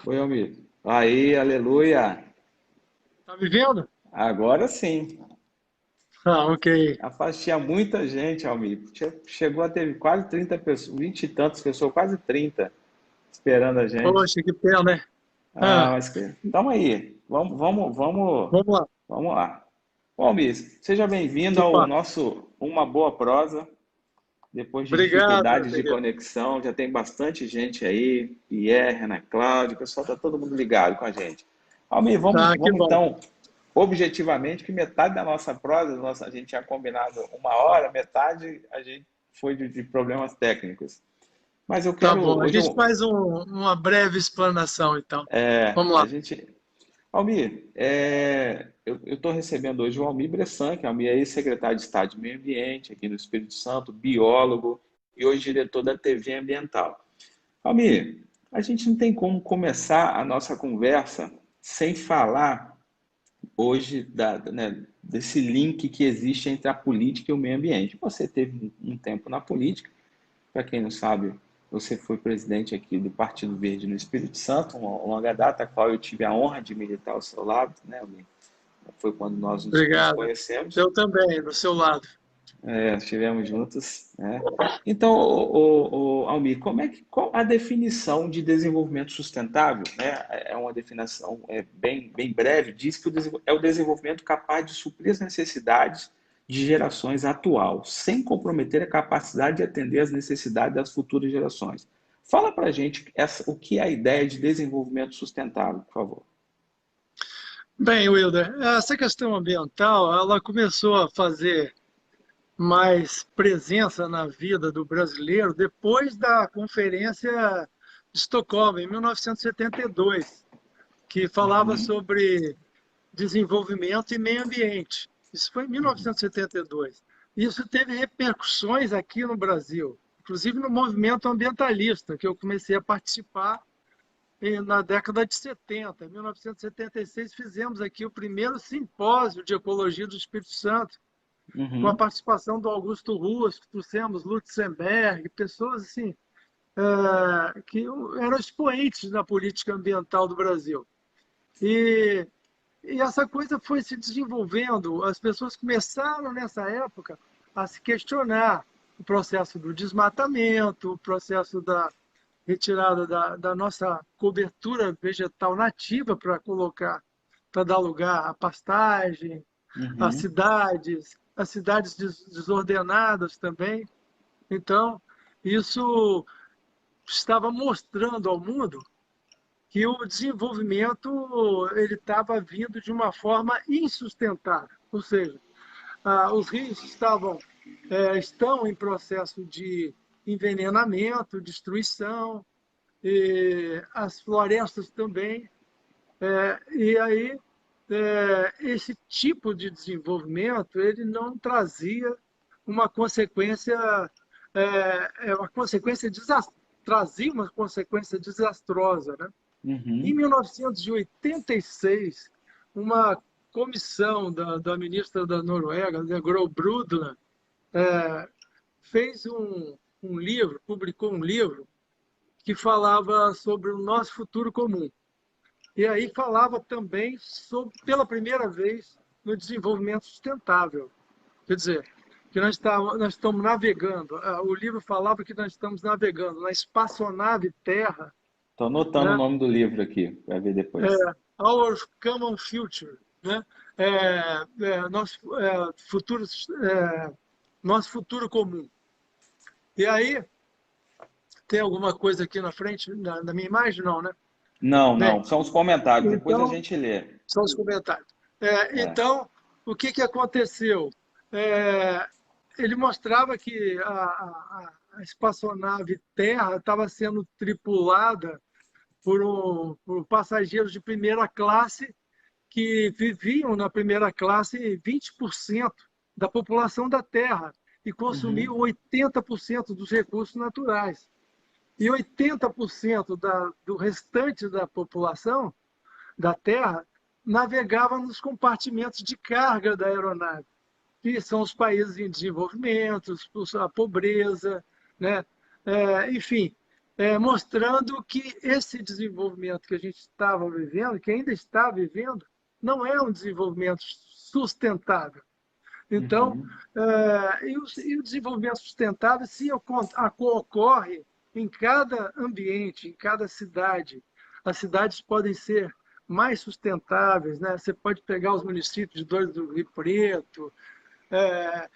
Oi, Almir. Aí, aleluia. Tá me vendo? Agora sim. Ah, ok. Rapaz, tinha muita gente, Almir. Chegou a ter quase 30 pessoas, 20 e tantas pessoas, quase 30 esperando a gente. Poxa, que pena, né? Ah, Ah, mas que... Tamo aí. vamos lá. Vamos lá. Bom, Almir, seja bem-vindo ao Opa, nosso Uma Boa Prosa. Depois de obrigado, meu dificuldades de querido. conexão, já tem bastante gente aí. Pierre, Ana Cláudia, o pessoal está todo mundo ligado com a gente. Almir, Tá, que vamos bom. então objetivamente que metade da nossa prosa, a gente tinha combinado 1 hora, metade a gente foi de problemas técnicos. Mas eu Tá quero, bom. A hoje gente faz uma breve explanação, então. Vamos a lá. gente... Almir, eu estou recebendo hoje o Almir Bressan, que é Almir é ex-secretário de Estado de Meio Ambiente aqui no Espírito Santo, biólogo e hoje diretor da TV Ambiental. Almir, a gente não tem como começar a nossa conversa sem falar hoje desse link que existe entre a política e o meio ambiente. Você teve um tempo na política, para quem não sabe, você foi presidente aqui do Partido Verde no Espírito Santo, uma longa data, a qual eu tive a honra de militar ao seu lado, né? Foi quando nós nos Obrigado. conhecemos. Eu também, do seu lado. Estivemos juntos, né? Então, Almir, qual a definição de desenvolvimento sustentável? Né? É uma definição bem breve, diz que é o desenvolvimento capaz de suprir as necessidades de gerações atual, sem comprometer a capacidade de atender às necessidades das futuras gerações. Fala para a gente o que é a ideia de desenvolvimento sustentável, por favor. Bem, Wilder, essa questão ambiental, ela começou a fazer mais presença na vida do brasileiro depois da Conferência de Estocolmo, em 1972, que falava Uhum, sobre desenvolvimento e meio ambiente. Isso foi em 1972. Isso teve repercussões aqui no Brasil, inclusive no movimento ambientalista, que eu comecei a participar na década de 70. Em 1976, fizemos aqui o primeiro simpósio de ecologia do Espírito Santo, com a uhum, participação do Augusto Ruas, trouxemos Lutzenberg, pessoas assim, que eram expoentes na política ambiental do Brasil. E E essa coisa foi se desenvolvendo. As pessoas começaram, nessa época, a se questionar o processo do desmatamento, o processo da retirada da nossa cobertura vegetal nativa para colocar, para dar lugar à pastagem, uhum. às cidades desordenadas também. Então, isso estava mostrando ao mundo que o desenvolvimento ele estava vindo de uma forma insustentável, ou seja, os rios estão em processo de envenenamento, destruição, e as florestas também, e aí esse tipo de desenvolvimento ele não trazia uma consequência, uma consequência trazia uma consequência desastrosa, né? Em Uhum. 1986, uma comissão da ministra da Noruega, da Gro Brundtland, fez um livro, publicou um livro que falava sobre o nosso futuro comum. E aí falava também sobre, pela primeira vez, no desenvolvimento sustentável. Quer dizer, que nós estamos navegando. O livro falava que nós estamos navegando na espaçonave Terra, Estou anotando o né? nome do livro aqui, vai ver é, depois. Our Common Future, né? Nosso futuro, nosso futuro comum. E aí, tem alguma coisa aqui na frente da minha imagem? Não, né? Não, Bem, não, são os comentários, depois a então, gente lê. são os comentários. É. Então, o que aconteceu? É, ele mostrava que a espaçonave Terra estava sendo tripulada por passageiros de primeira classe que viviam na primeira classe 20% da população da Terra e consumiam Uhum, 80% dos recursos naturais. E 80% do restante da população da Terra navegava nos compartimentos de carga da aeronave, que são os países em desenvolvimento, a pobreza, né? Enfim. mostrando que esse desenvolvimento que a gente estava vivendo, que ainda está vivendo, não é um desenvolvimento sustentável. Então, Uhum. e o desenvolvimento sustentável se ocorre em cada ambiente, em cada cidade. As cidades podem ser mais sustentáveis, né? Você pode pegar os municípios de Dores do Rio Preto, é,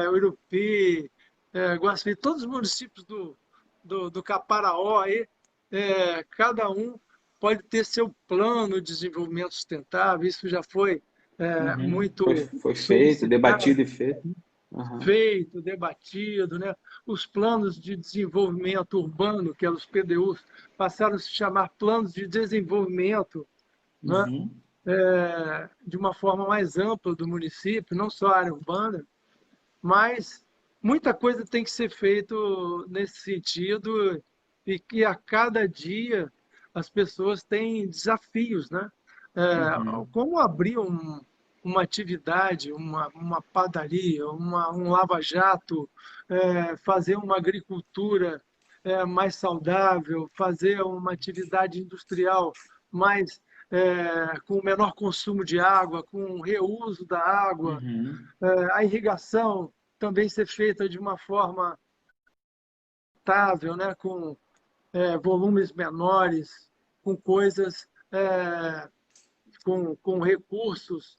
Urupi, Guaçuí, todos os municípios do Caparaó, aí, cada um pode ter seu plano de desenvolvimento sustentável, isso já foi Uhum. muito Foi feito, solicitado, debatido e feito. Uhum. feito, debatido, né? Os planos de desenvolvimento urbano, que eram os PDUs, passaram a se chamar planos de desenvolvimento, né? Uhum. De uma forma mais ampla do município, não só a área urbana, mas muita coisa tem que ser feito nesse sentido e que a cada dia as pessoas têm desafios, né? Uhum. Como abrir uma atividade, uma padaria, um lava-jato, fazer uma agricultura mais saudável, fazer uma atividade industrial mais com menor consumo de água, com reuso da água, Uhum. a irrigação também ser feita de uma forma estável, né? Com volumes menores, com coisas, com recursos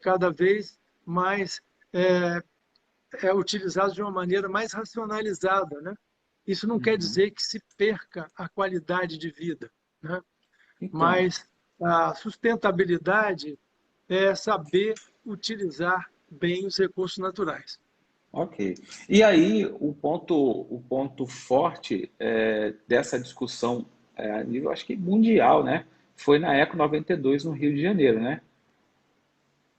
cada vez mais utilizados de uma maneira mais racionalizada, né? Isso não quer Uhum. dizer que se perca a qualidade de vida, né? Então, Mas a sustentabilidade é saber utilizar bem os recursos naturais. ok. E aí, o ponto forte dessa discussão a nível, acho que mundial, né? Foi na Eco 92 no Rio de Janeiro, né?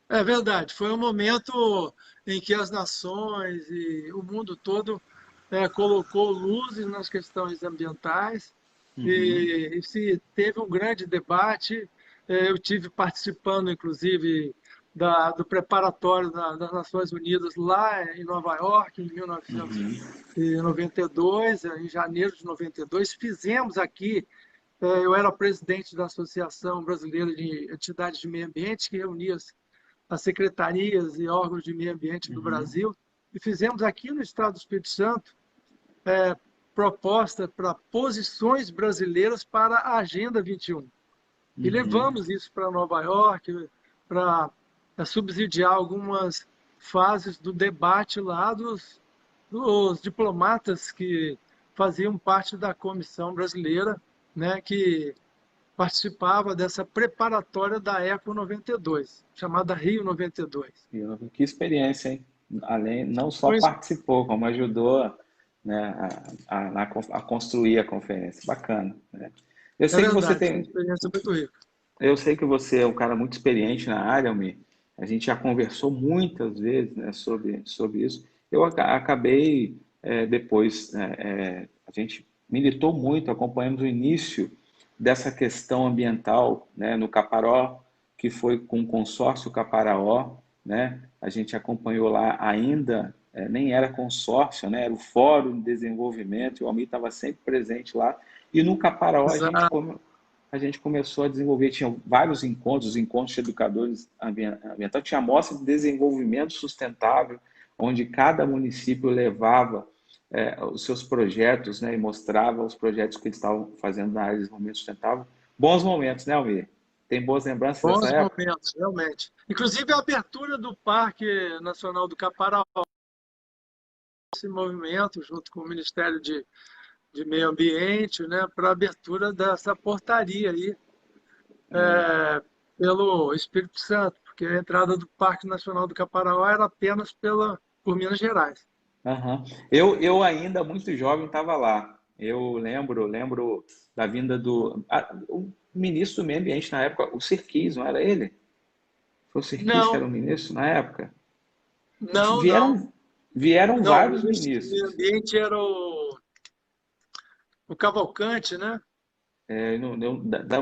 É verdade, foi um momento em que as nações e o mundo todo colocou luzes nas questões ambientais Uhum. e se teve um grande debate. Eu tive participando, inclusive, do preparatório das Nações Unidas lá em Nova York, em Uhum. 1992, em janeiro de 92. Fizemos aqui, eu era presidente da Associação Brasileira de Entidades de Meio Ambiente, que reunia as secretarias e órgãos de meio ambiente do Uhum. Brasil, e fizemos aqui no Estado do Espírito Santo proposta para posições brasileiras para a Agenda 21. E Uhum. levamos isso para Nova York, para subsidiar algumas fases do debate lá dos diplomatas que faziam parte da comissão brasileira, né, que participava dessa preparatória da Eco 92, chamada Rio 92. Que experiência, hein? Além, não só Foi participou, como ajudou, né, a construir a conferência. Bacana, né? Eu É sei que você verdade, foi uma tem, experiência muito rica. eu sei que você é um cara muito experiente na área, Almir. A gente já conversou muitas vezes, né, sobre isso. Eu acabei, depois, a gente militou muito, acompanhamos o início dessa questão ambiental, né, no Caparó, que foi com o consórcio Caparaó, né? A gente acompanhou lá ainda, nem era consórcio, né, era o Fórum de Desenvolvimento, e o Almir estava sempre presente lá. E no Caparaó Exato. a gente começou a desenvolver, tinha vários encontros, encontros de educadores ambientais, tinha mostra de desenvolvimento sustentável, onde cada município levava os seus projetos, né, e mostrava os projetos que eles estavam fazendo na área de desenvolvimento sustentável. Bons momentos, né, Almir? Tem boas lembranças dessa Bons época? momentos, realmente. Inclusive a abertura do Parque Nacional do Caparaó, esse movimento, junto com o Ministério de Meio Ambiente, né, para a abertura dessa portaria aí pelo Espírito Santo, porque a entrada do Parque Nacional do Caparaó era apenas por Minas Gerais. Uhum. Eu ainda muito jovem estava lá. Eu lembro da vinda o ministro do Meio Ambiente na época, o Serquis, não era ele? Foi o Serquis que era Não, o ministro na época? não, não. Vieram, vieram Não, o vários ministro do Meio ministros. Ambiente era o Cavalcante, né?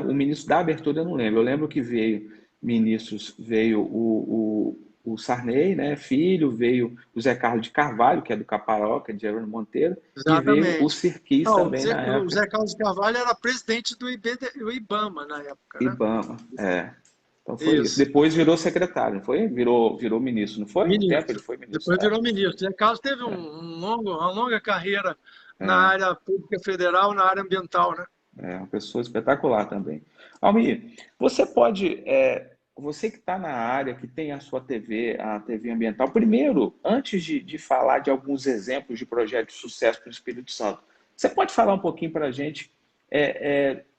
O ministro da abertura eu não lembro. Eu lembro que veio ministros, veio o Sarney, né, filho, veio o Zé Carlos de Carvalho, que é do Caparó, que é de Jerônimo Monteiro, e veio o Exatamente. Sirquis Não, também na O época, Zé Carlos de Carvalho era presidente do IBAMA na época, né? IBAMA. É. Então foi isso. Isso, Depois virou secretário, não foi? Virou ministro, não foi? Um tempo ele ministro. foi ministro. Depois virou ministro. Zé Carlos teve uma longa carreira na É, área pública federal, na área ambiental, né? é uma pessoa espetacular também. Almir, você que está na área, que tem a sua TV, a TV ambiental, primeiro, antes de falar de alguns exemplos de projetos de sucesso para o Espírito Santo, você pode falar um pouquinho para a gente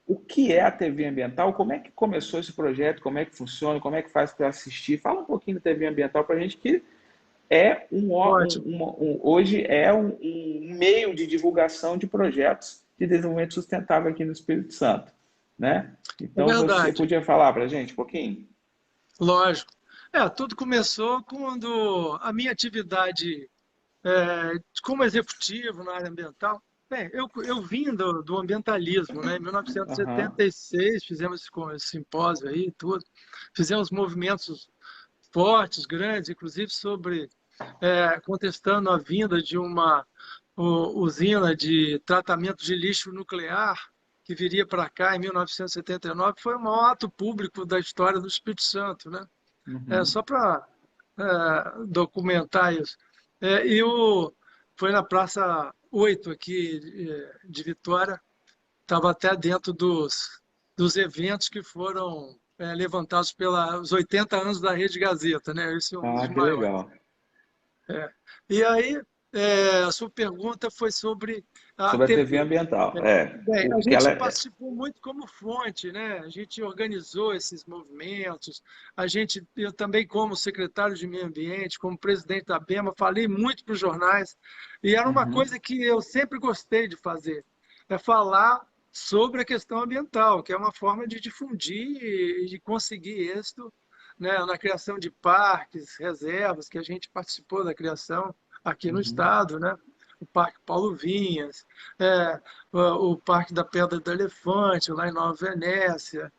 o que é a TV ambiental, como é que começou esse projeto, como é que funciona, como é que faz para assistir? Fala um pouquinho da TV ambiental para a gente, que Ótimo. hoje é um meio de divulgação de projetos de desenvolvimento sustentável aqui no Espírito Santo, né? É Então você verdade. podia falar para a gente um pouquinho? Lógico. Tudo começou quando a minha atividade como executivo na área ambiental. Bem, eu vim do ambientalismo, né? Em Aham, 1976 fizemos esse simpósio aí, tudo. Fizemos movimentos fortes, grandes, inclusive contestando a vinda de uma usina de tratamento de lixo nuclear que viria para cá em 1979. Foi o maior ato público da história do Espírito Santo, né? uhum. Só para documentar isso. E foi na Praça 8 aqui de Vitória, estava até dentro dos eventos que foram levantados pelos 80 anos da Rede Gazeta, né? Esse é um Ah, dos que maiores. legal. É. E aí, a sua pergunta foi sobre a Sobre a TV TV. ambiental, Bem, a o que gente ela é. participou muito como fonte, né? A gente organizou esses movimentos. Eu também, como secretário de Meio Ambiente, como presidente da BEMA, falei muito para os jornais. E era uma Uhum, coisa que eu sempre gostei de fazer, é falar sobre a questão ambiental, que é uma forma de difundir e de conseguir êxito, né, na criação de parques, reservas, que a gente participou da criação aqui no uhum, estado, né? O Parque Paulo Vinhas, o Parque da Pedra do Elefante, lá em Nova Venécia,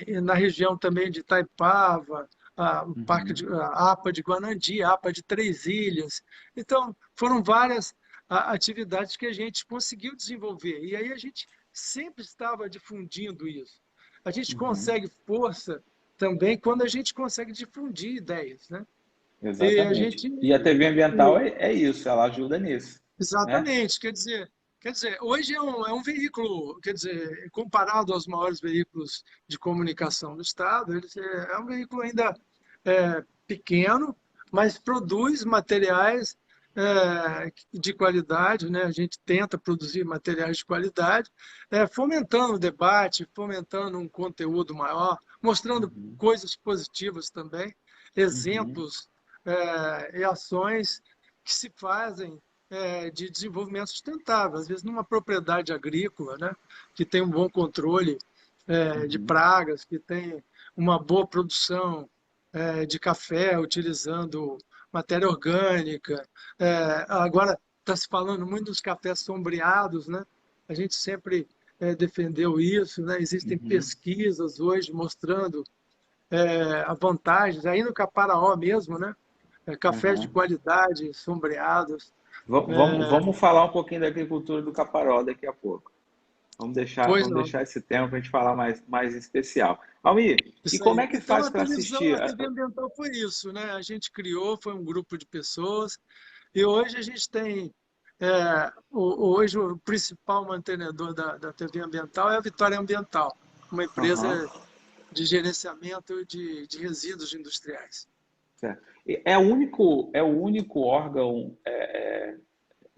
e na região também de Itaipava, o Parque uhum, a APA de Guanandi, a APA de Três Ilhas. Então, foram várias atividades que a gente conseguiu desenvolver. E aí a gente sempre estava difundindo isso. A gente uhum. consegue força também quando a gente consegue difundir ideias, né? E a Exatamente. gente E a TV ambiental é isso, ela ajuda nisso, né? Exatamente, quer dizer, hoje é um veículo, quer dizer, comparado aos maiores veículos de comunicação do Estado, é um veículo ainda pequeno, mas produz materiais de qualidade, né? A gente tenta produzir materiais de qualidade, fomentando o debate, fomentando um conteúdo maior, mostrando Uhum, coisas positivas também, uhum, exemplos e ações que se fazem de desenvolvimento sustentável. Às vezes, numa propriedade agrícola, né, que tem um bom controle de uhum, pragas, que tem uma boa produção de café utilizando matéria orgânica. Agora, está se falando muito dos cafés sombreados, né? A gente sempre defendeu isso, né? Existem uhum, pesquisas hoje mostrando as vantagens, aí no Caparaó mesmo, né? Cafés de uhum. qualidade, sombreados. Vamos falar um pouquinho da agricultura do Caparó daqui a pouco. Pois Vamos não. deixar esse tema para a gente falar mais em especial. Almir, e Isso como aí. é que Então, faz a para televisão, assistir? a TV ambiental foi isso, né? A gente criou, foi um grupo de pessoas, e hoje a gente tem. Hoje, o principal mantenedor da TV ambiental é a Vitória Ambiental, uma Aham, empresa de gerenciamento de resíduos industriais. certo. É o único órgão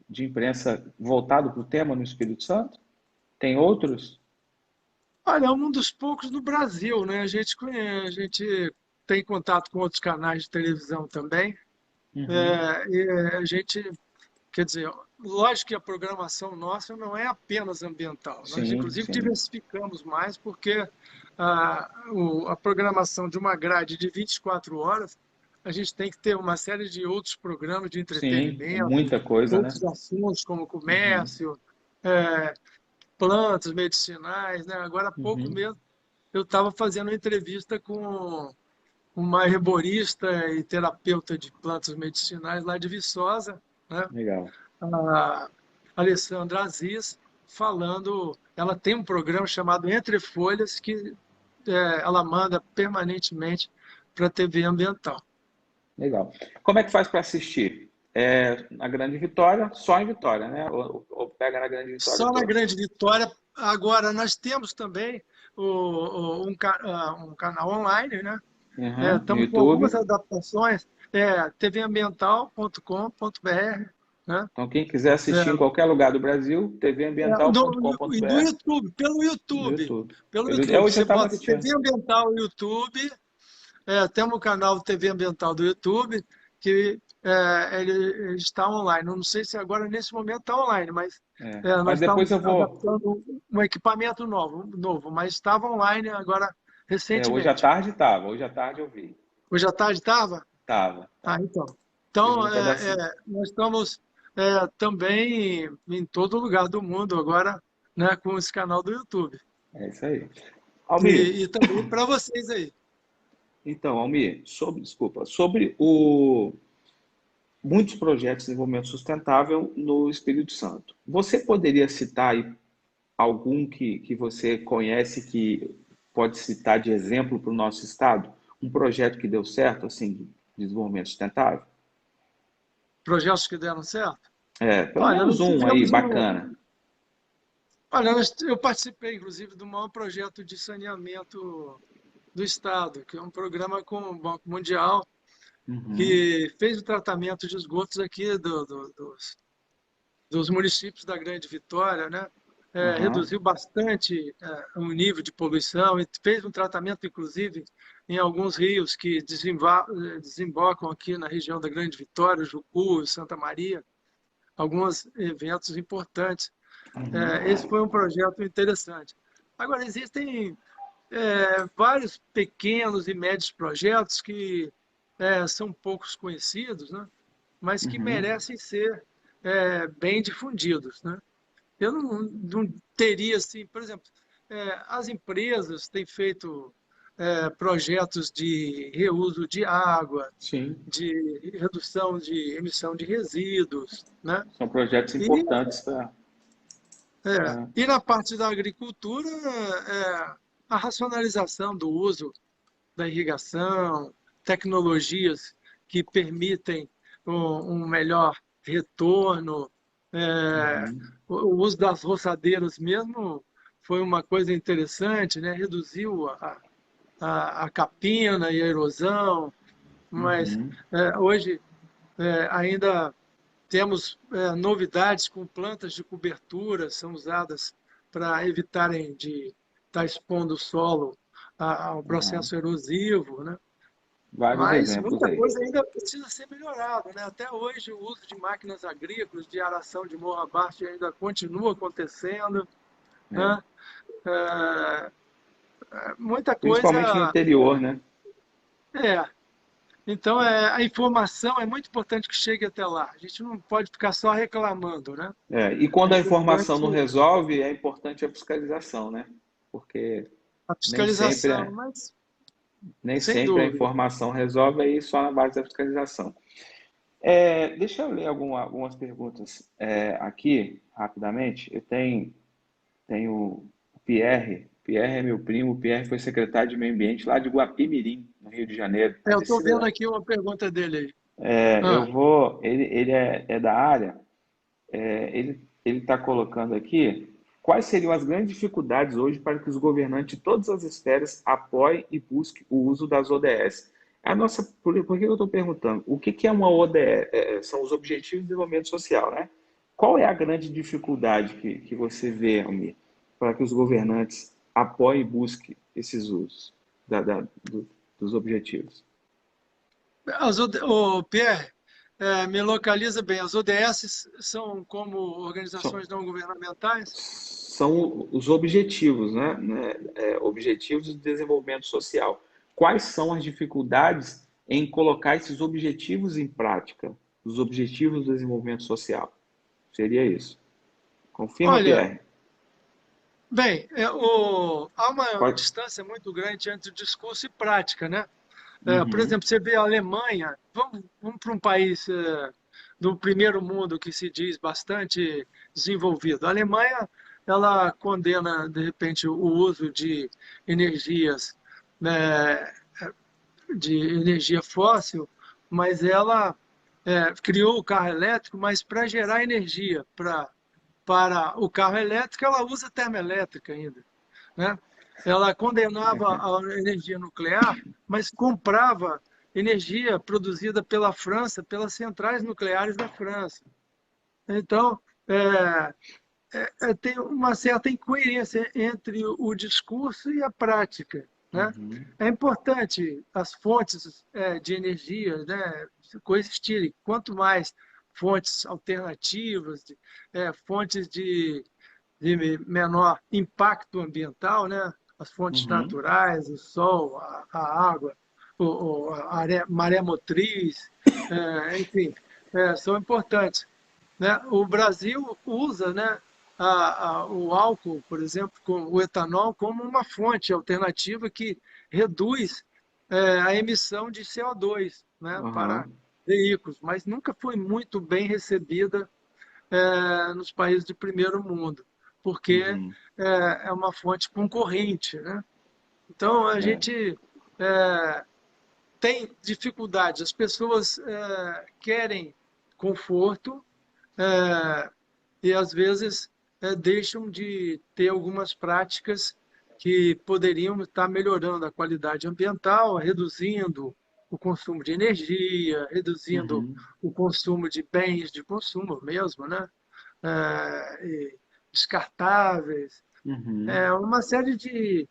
de imprensa voltado para o tema no Espírito Santo? Tem outros? Olha, é um dos poucos no Brasil, né? A gente conhece, a gente tem contato com outros canais de televisão também, Uhum. e a gente. Quer dizer, lógico que a programação nossa não é apenas ambiental. Nós, Sim, inclusive, sim. diversificamos mais, porque a programação de uma grade de 24 horas, a gente tem que ter uma série de outros programas de Sim, é entretenimento, muita coisa, né? outros assuntos como Uhum, comércio, eh, plantas medicinais, né? Agora há pouco uhum, mesmo eu estava fazendo uma entrevista com uma herborista e terapeuta de plantas medicinais lá de Viçosa, né? Legal. A Alessandra Aziz, falando. Ela tem um programa chamado Entre Folhas, que ela manda permanentemente para a TV Ambiental. Legal. Como é que faz para assistir? É na Grande Vitória, só em Vitória, né? Ou pega na Grande Vitória Só na toda? Grande Vitória. Agora, nós temos também um canal online, né? Uhum, no Estamos com algumas YouTube. adaptações, tvambiental.com.br, né? Então, quem quiser assistir em É, qualquer lugar do Brasil, e do tvambiental.com.br YouTube, pelo no YouTube. YouTube. Pelo YouTube. Hoje eu Você estava bota assistindo. TV Ambiental YouTube, temos o canal TV Ambiental do YouTube, que ele está online. Eu não sei se agora, nesse momento, está online, mas nós Mas depois estamos eu vou. adaptando um equipamento novo, mas estava online agora Hoje à recentemente. tarde estava. Hoje à tarde eu vi. Hoje à tarde estava? Tava, Ah, tava. então. Fiz Então, um pedacinho. nós estamos também em todo lugar do mundo agora, né, com esse canal do YouTube. É isso aí. Almir, E também para vocês aí. então, Almir, sobre muitos projetos de desenvolvimento sustentável no Espírito Santo. Você poderia citar aí algum que você conhece que pode citar de exemplo para o nosso estado? Um projeto que deu certo, assim, de desenvolvimento sustentável? Projetos que deram certo? Pelo Olha, menos nós um aí, tivemos bacana. olha, eu participei, inclusive, do maior projeto de saneamento do Estado, que é um programa com o Banco Mundial, Uhum, que fez o tratamento de esgotos aqui dos municípios da Grande Vitória, né? uhum, Reduziu bastante o nível de poluição e fez um tratamento, inclusive, em alguns rios que desembocam aqui na região da Grande Vitória, Jucu, Santa Maria, alguns eventos importantes. Esse foi um projeto interessante. Agora, existem vários pequenos e médios projetos que são poucos conhecidos, né? Mas que uhum, merecem ser bem difundidos, né? Eu não teria, assim, por exemplo, as empresas têm feito projetos de reuso de água, sim. de redução de emissão de resíduos, né? São projetos E, importantes para. e na parte da agricultura, a racionalização do uso da irrigação, tecnologias que permitem um melhor retorno, o uso das roçadeiras mesmo foi uma coisa interessante, né? Reduziu a capina e a erosão, mas Uhum. hoje ainda temos novidades com plantas de cobertura, são usadas para evitarem de estar expondo o solo ao Uhum. processo erosivo, né? Vários Mas exemplos muita aí. coisa ainda precisa ser melhorada, né? Até hoje o uso de máquinas agrícolas, de aração de morro abaixo ainda continua acontecendo, É. né? É, muita Principalmente no coisa interior, né? é. Então a informação é muito importante que chegue até lá. A gente não pode ficar só reclamando, né? E É quando a informação importante não resolve, é importante a fiscalização, né? Porque a nem sempre, fiscalização, mas nem sem sempre a dúvida. informação resolve aí só na base da fiscalização. Deixa eu ler algumas perguntas aqui, rapidamente. Tenho o Pierre. Pierre é meu primo. O Pierre foi secretário de Meio Ambiente lá de Guapimirim, no Rio de Janeiro. Eu estou vendo aqui uma pergunta dele aí. Eu Ah, vou. Ele é da área. Ele está colocando aqui quais seriam as grandes dificuldades hoje para que os governantes de todas as esferas apoiem e busquem o uso das ODS. Por que eu estou perguntando? O que é uma ODS? São os Objetivos de Desenvolvimento Social, né? Qual é a grande dificuldade que você vê, Almir, para que os governantes apoiem e busquem esses usos dos objetivos? Pierre, me localiza bem. As ODS são como São, organizações não governamentais? são os objetivos, né? Objetivos de desenvolvimento social. Quais são as dificuldades em colocar esses objetivos em prática? Os objetivos do desenvolvimento social. Seria isso. Confirma, Olha, Pierre? bem, há uma Pode... distância muito grande entre discurso e prática, né? Por Uhum. exemplo, você vê a Alemanha, vamos para um país do primeiro mundo que se diz bastante desenvolvido. A Alemanha, ela condena, de repente, o uso de energias, né, de energia fóssil, mas ela criou o carro elétrico, mas para gerar energia para o carro elétrico, ela usa termoelétrica ainda, né? Ela condenava a energia nuclear, mas comprava energia produzida pela França, pelas centrais nucleares da França. Então, tem uma certa incoerência entre o discurso e a prática, né? Uhum. É importante as fontes de energia, né, coexistirem. Quanto mais fontes alternativas, fontes de menor impacto ambiental, né? As fontes Uhum. naturais, o sol, a água, a maré motriz, enfim, são importantes, né? O Brasil usa, né, o álcool, por exemplo, com o etanol, como uma fonte alternativa que reduz a emissão de CO2, né, para Aham. veículos, mas nunca foi muito bem recebida nos países de primeiro mundo, porque Uhum. é uma fonte concorrente, né? Então, a É. gente é, tem dificuldades. As pessoas querem conforto, é, e às vezes deixam de ter algumas práticas que poderiam estar melhorando a qualidade ambiental, reduzindo o consumo de energia, reduzindo Uhum. o consumo de bens de consumo mesmo, né? E descartáveis, Uhum. uma série de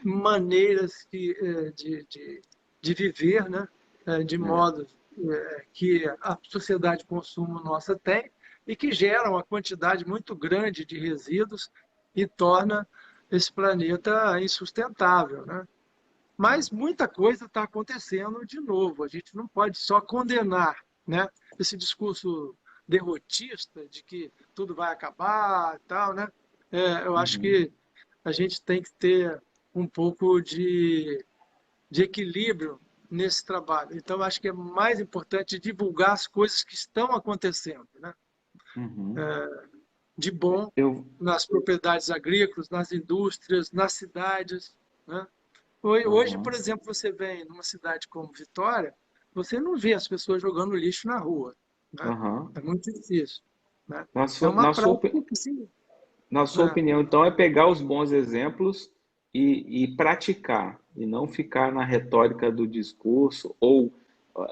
maneiras de viver, né? De É. modos que a sociedade de consumo nossa tem e que geram uma quantidade muito grande de resíduos e torna esse planeta insustentável, né? Mas muita coisa está acontecendo de novo. A gente não pode só condenar, né? Esse discurso derrotista de que tudo vai acabar, e tal, né? Eu acho Uhum. que a gente tem que ter um pouco de equilíbrio nesse trabalho. Então, eu acho que é mais importante divulgar as coisas que estão acontecendo, né? Uhum. De bom Eu, nas propriedades agrícolas, nas indústrias, nas cidades, né? Hoje, por aham. exemplo, você vem numa cidade como Vitória, você não vê as pessoas jogando lixo na rua, né? Aham. É muito difícil, né? Na É sua, uma na sua, prática que sim, na sua né? opinião, então, é pegar os bons exemplos e praticar, e não ficar na retórica do discurso ou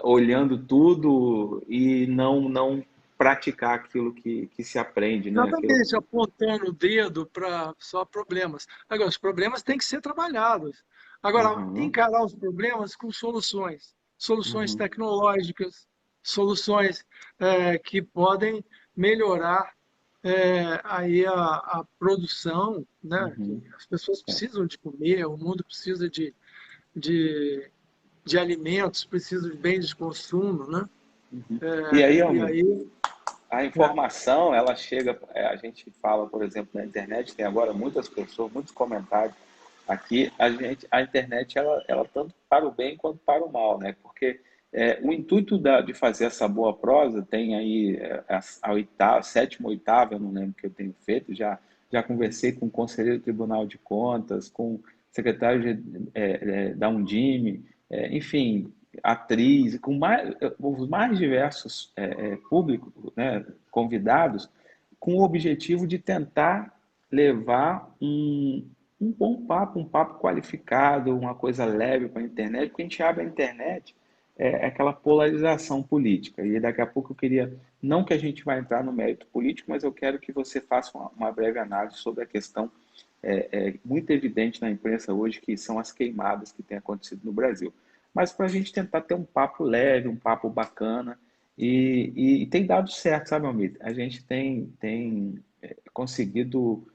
olhando tudo e não praticar aquilo que se aprende, né? Aquilo Exatamente, que... apontando o dedo para só problemas. Agora, os problemas têm que ser trabalhados. Agora, Aham. encarar os problemas com soluções, soluções Uhum. tecnológicas, soluções que podem melhorar aí a produção, né? Que Uhum. as pessoas É. precisam de comer, o mundo precisa de, de alimentos, precisa de bens de consumo, né? E aí, E amigo, aí, a é, informação, ela chega, a gente fala, por exemplo, na internet, tem agora muitas pessoas, muitos comentários aqui, a internet, ela tanto para o bem quanto para o mal, né? Porque o intuito de fazer essa boa prosa tem aí a oitava, sétima, oitava, eu não lembro que eu tenho feito, já conversei com o conselheiro do Tribunal de Contas, com o secretário da Undime, enfim, atriz, com os mais diversos públicos, né, convidados, com o objetivo de tentar levar um bom papo, um papo qualificado, uma coisa leve para a internet, porque a gente abre a internet, aquela polarização política. E daqui a pouco eu queria, não que a gente vai entrar no mérito político, mas eu quero que você faça uma breve análise sobre a questão muito evidente na imprensa hoje, que são as queimadas que têm acontecido no Brasil. Mas para a gente tentar ter um papo leve, um papo bacana, e tem dado certo, sabe, Almir? A gente tem conseguido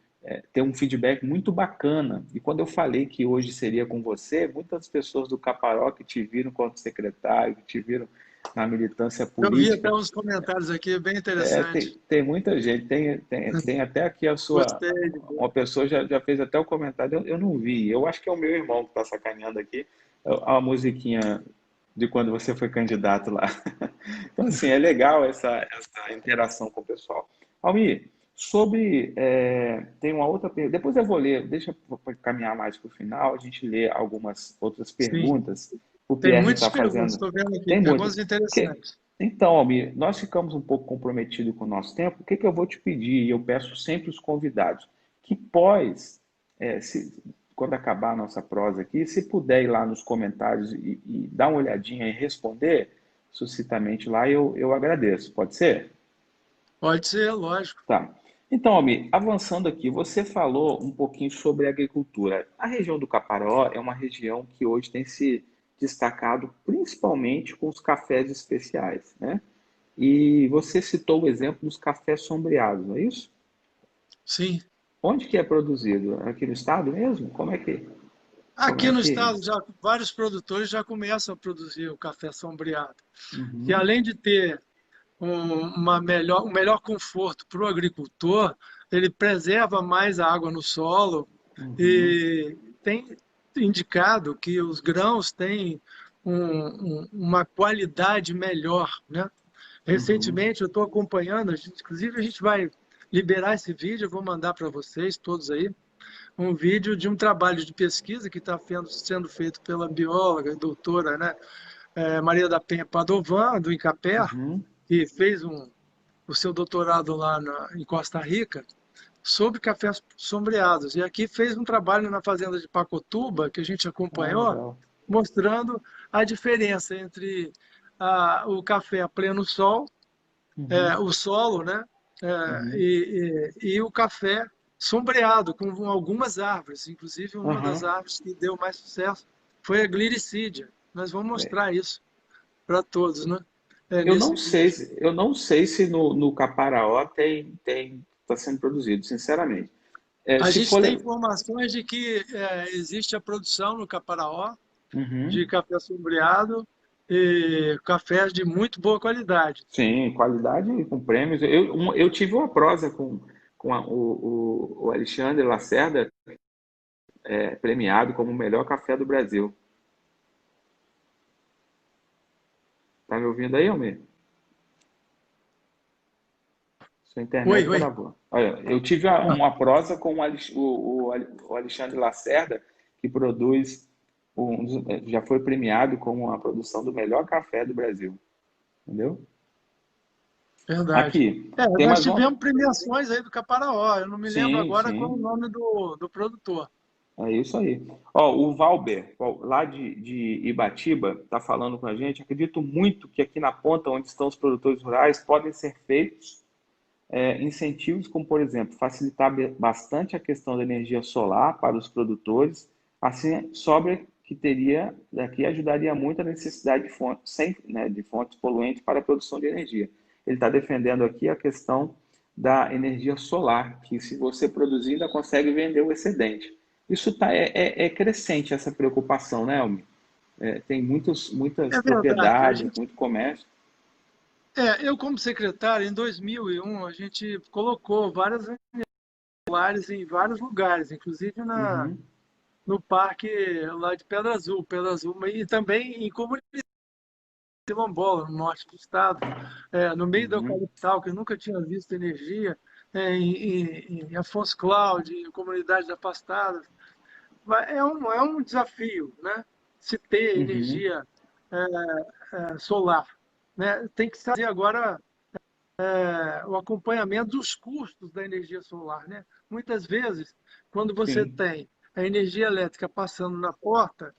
ter um feedback muito bacana. E quando eu falei que hoje seria com você, muitas pessoas do Caparó que te viram como secretário, que te viram na militância eu vi até política, uns comentários aqui, bem interessante. tem muita gente, tem até aqui a sua. Gostei de Uma ver. pessoa já fez até o comentário, eu não vi, eu acho que é o meu irmão que está sacaneando aqui, a musiquinha. de quando você foi candidato lá. Então, assim, é legal essa interação com o pessoal. Almir, sobre. Tem uma outra pergunta. Depois eu vou ler, deixa eu caminhar mais para o final, a gente lê algumas outras Sim, perguntas. O tem Pierre muitas está perguntas, fazendo. estou vendo aqui, Tem perguntas muitas. interessantes. Então, Almir, nós ficamos um pouco comprometidos com o nosso tempo. O que que eu vou te pedir? E eu peço sempre os convidados que quando acabar a nossa prosa aqui, se puder ir lá nos comentários e dar uma olhadinha e responder sucintamente lá, eu agradeço. Pode ser? Pode ser, lógico. Tá. Então, Almir, avançando aqui, você falou um pouquinho sobre agricultura. A região do Caparaó é uma região que hoje tem se destacado principalmente com os cafés especiais, né? E você citou o exemplo dos cafés sombreados, não é isso? Sim. Onde que é produzido? Aqui no estado mesmo? Como Aqui é no que... estado, já vários produtores já começam a produzir o café sombreado, que Uhum, além de ter um melhor conforto para o agricultor, ele preserva mais a água no solo uhum, e tem indicado que os grãos têm uma qualidade melhor, né? uhum, Recentemente eu estou acompanhando, inclusive a gente vai liberar esse vídeo, eu vou mandar para vocês todos aí, um vídeo de um trabalho de pesquisa que está sendo feito pela bióloga e doutora, né, Maria da Penha Padovan, do INCAPER, uhum. que fez o seu doutorado lá em Costa Rica, sobre cafés sombreados. E aqui fez um trabalho na fazenda de Pacotuba, que a gente Ah, acompanhou, legal. mostrando a diferença entre o café a pleno sol, Uhum, o solo, né? uhum, E o café sombreado com algumas árvores, inclusive uma das aham. árvores que deu mais sucesso foi a gliricídia. Nós vamos mostrar isso para todos, né? Nesse vídeo. Eu não sei se no Caparaó está sendo produzido, sinceramente. A Se gente for. tem informações de que existe a produção no Caparaó de Uhum. café sombreado e cafés de muito boa qualidade. Sim, qualidade com prêmios. Eu tive uma prosa com o Alexandre Lacerda, premiado como o melhor café do Brasil. Tá me ouvindo aí, Almir? Sua Oi, internet oi. travou. Olha, eu tive Ah, uma prosa com o Alexandre Lacerda, que produz, já foi premiado como a produção do melhor café do Brasil. Entendeu? verdade. Aqui, tem Nós mais uma. tivemos premiações aí do Caparaó. Eu não me lembro Sim, agora qual é o sim. nome do produtor. É isso aí. Ó, o Valber, ó, lá de Ibatiba, está falando com a gente. Acredito muito que aqui na ponta, onde estão os produtores rurais, podem ser feitos incentivos, como, por exemplo, facilitar bastante a questão da energia solar para os produtores. Assim, sobra que teria, daqui ajudaria muito a necessidade de fontes, sem, né, de fontes poluentes para a produção de energia. Ele está defendendo aqui a questão da energia solar, que se você produzir, ainda consegue vender o excedente. Isso é crescente, essa preocupação, né, Elmi? Tem muitas É verdade. propriedades, muito comércio. Eu, como secretário, em 2001, a gente colocou várias solares em vários lugares, inclusive Uhum, no parque lá de Pedra Azul, e também em comunidades quilombola, no norte do estado, no meio do uhum, eucaliptal, que eu nunca tinha visto energia, em Afonso Cláudio, em comunidades afastadas. É um desafio, né? Se ter uhum, energia solar. Né? Tem que fazer agora o acompanhamento dos custos da energia solar. Né? Muitas vezes, quando você sim. tem a energia elétrica passando na porta,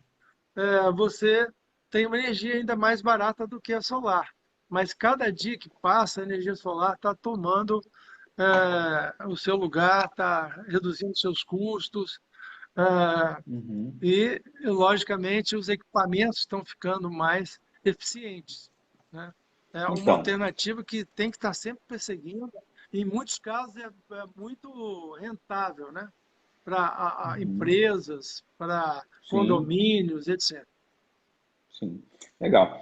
você tem uma energia ainda mais barata do que a solar. Mas cada dia que passa, a energia solar está tomando o seu lugar, está reduzindo seus custos, é, Uhum. e, logicamente, os equipamentos estão ficando mais eficientes. Né? É uma Então, alternativa que tem que estar sempre perseguindo. Em muitos casos, é muito rentável, né? Para uhum, empresas, para sim, condomínios, etc. sim. Legal.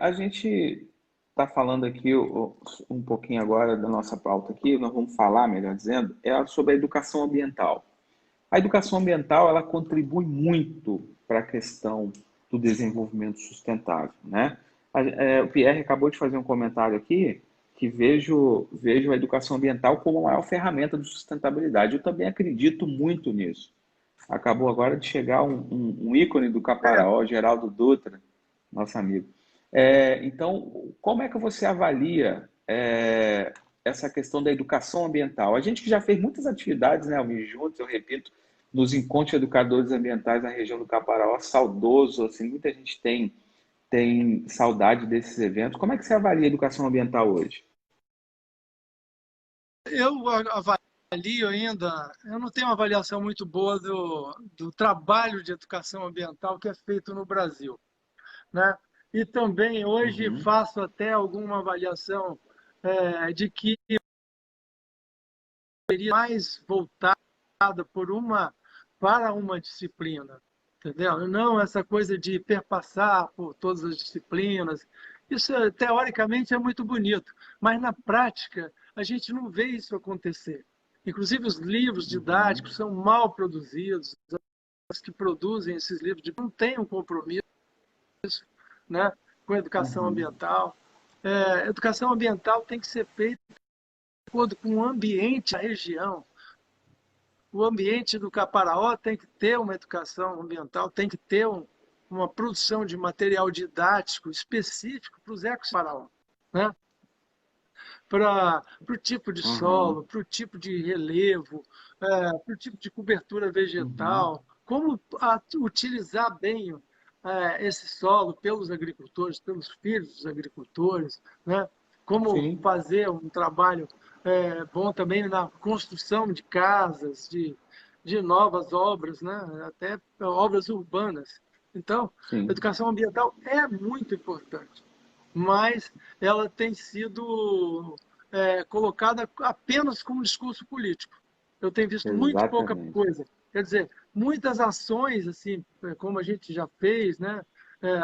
A gente está falando aqui um pouquinho agora da nossa pauta aqui, nós vamos falar, melhor dizendo, sobre a educação ambiental. A educação ambiental, ela contribui muito para a questão do desenvolvimento sustentável, né? O Pierre acabou de fazer um comentário aqui que vejo a educação ambiental como a maior ferramenta de sustentabilidade. Eu também acredito muito nisso. Acabou agora de chegar um ícone do Caparaó, Geraldo Dutra, nosso amigo. Então, como é que você avalia essa questão da educação ambiental? A gente que já fez muitas atividades, né, Almir, juntos, eu repito, nos encontros de educadores ambientais na região do Caparaó, saudoso, assim, muita gente tem saudade desses eventos. Como é que você avalia a educação ambiental hoje? Eu avalio ainda, eu não tenho uma avaliação muito boa do trabalho de educação ambiental que é feito no Brasil, né? E também hoje Uhum, faço até alguma avaliação de que seria mais voltada para uma disciplina, entendeu? Não essa coisa de perpassar por todas as disciplinas. Isso, teoricamente, é muito bonito, mas na prática a gente não vê isso acontecer. Inclusive, os livros uhum, didáticos são mal produzidos, os que produzem esses livros não têm um compromisso, né, com a educação uhum. ambiental. Educação ambiental tem que ser feita de acordo com o ambiente da região. O ambiente do Caparaó tem que ter uma educação ambiental, tem que ter uma produção de material didático específico para os ecos-Caparaó, né? Para o tipo de Uhum, solo, para o tipo de relevo, para o tipo de cobertura uhum. vegetal, como utilizar bem esse solo pelos agricultores, pelos filhos dos agricultores, né? Como Sim, fazer um trabalho bom também na construção de casas, de novas obras, né? Até obras urbanas. Então, a sim, educação ambiental é muito importante, mas ela tem sido colocada apenas como discurso político. Eu tenho visto muito pouca exatamente. coisa. Quer dizer, muitas ações, assim, como a gente já fez, né?